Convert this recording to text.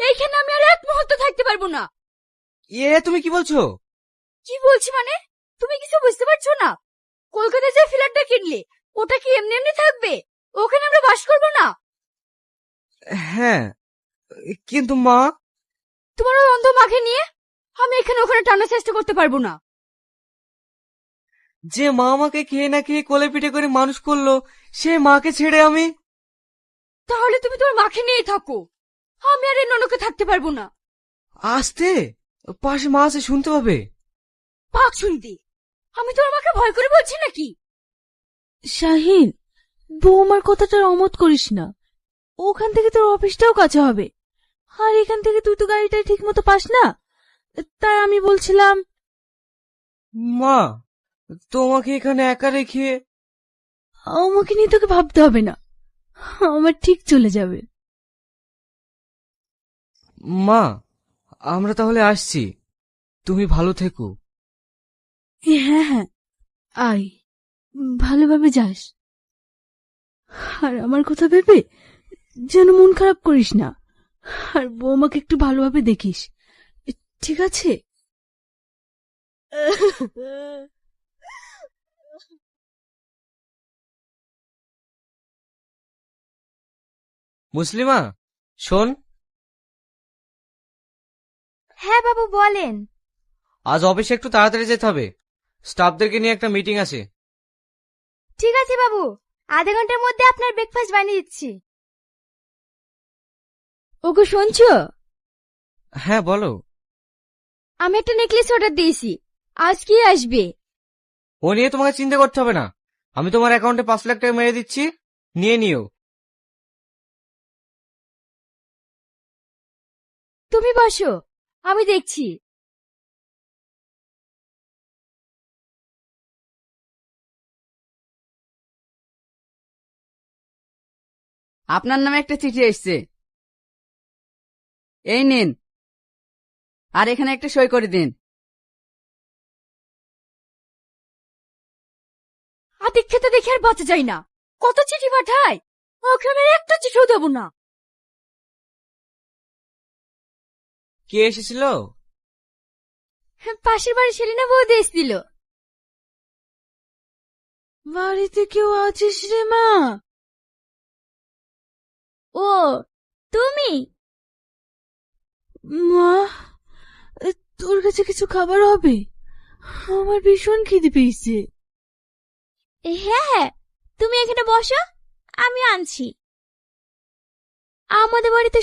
এইখানে আমি আর এক মুহূর্ত থাকতে পারবো না। তুমি কি বলছো? কি বলছি মানে? তুমি কিছু বুঝতে পারছো না? কলকাতায় যে ফ্ল্যাটটা কিনলে ওটা কি এমনি এমনি থাকবে? ওখানে আমরা বাস করবো না? হ্যাঁ, কিন্তু মা। তোমার ওই অন্ধ মাকে নিয়ে আমি এখানে ওখানে টানার চেষ্টা করতে পারবো না। যে মা আমাকে খেয়ে না খেয়ে কোলে পিঠে করে মানুষ করলো, সে মাকে ছেড়ে আমি? তাহলে তুমি তোমার মাকে নিয়েই থাকো, আমি আর এই ননকে থাকতে পারবো না। আসতে পাশে মা আছে, শুনতে পাবে। পাক শুনতে? আমি তোমার মাকে ভয় করে বলছি নাকি? শাহিন, বৌমার কথাটার অমত করিস না। ওখান থেকে তোর অফিসটাও কাছে হবে, আর এখান থেকে তুই তো গাড়িটা ঠিক মতো পাস না। তাই আমি বলছিলাম। মা, তোমাকে এখানে একা রেখে? আমাকে নিয়ে তোকে ভাবতে হবে না, আমার ঠিক চলে যাবে। মা, আমরা তাহলে আসছি, তুমি ভালো থেকো। হ্যাঁ হ্যাঁ, আয়, ভালোভাবে যাস। আর আমার কথা ভেবে যেন মন খারাপ করিস না, আর বৌমাকে একটু ভালোভাবে দেখিস, ঠিক আছে? মুসলিমা, শোন। হ্যাঁ বাবু বলেন। আজ অফিসে একটু তাড়াতাড়ি যেতে হবে, স্টাফদেরকে নিয়ে একটা মিটিং আছে। ঠিক আছে বাবু, আধা ঘন্টার মধ্যে আপনার ব্রেকফাস্ট বানিয়ে দিচ্ছি। ওগো শুনছো? হ্যাঁ বলো। আমি একটা নেকলেস অর্ডার দিয়েছি, আজ কি আসবে? ও নিয়ে তোমাকে চিন্তা করতে হবে না, আমি তোমার অ্যাকাউন্টে 5 লাখ টাকা মেরে দিচ্ছি, নিয়ে নিও। তুমি বসো, আমি দেখছি। আপনার নামে একটা চিঠি এসেছে, এই নিন, আর এখানে একটা সই করে দিন। আদিক খেতে দেখে আর বাঁচা যায় না, কত চিঠি পাঠায়, ওকে আমি আর একটা চিঠিও দেবো না। কে এসেছিল? পাশের বাড়ি সেলিনা বৌদি এসেছিল। বাড়িতে কেউ আছিস রে মা? ও তুমি? মা, তোর কাছে কিছু খাবার হবে? আমার ভীষণ খিদে পেয়েছে। হ্যাঁ হ্যাঁ, তুমি এখানে বসো, আমি আনছি। আমাদের বাড়িতে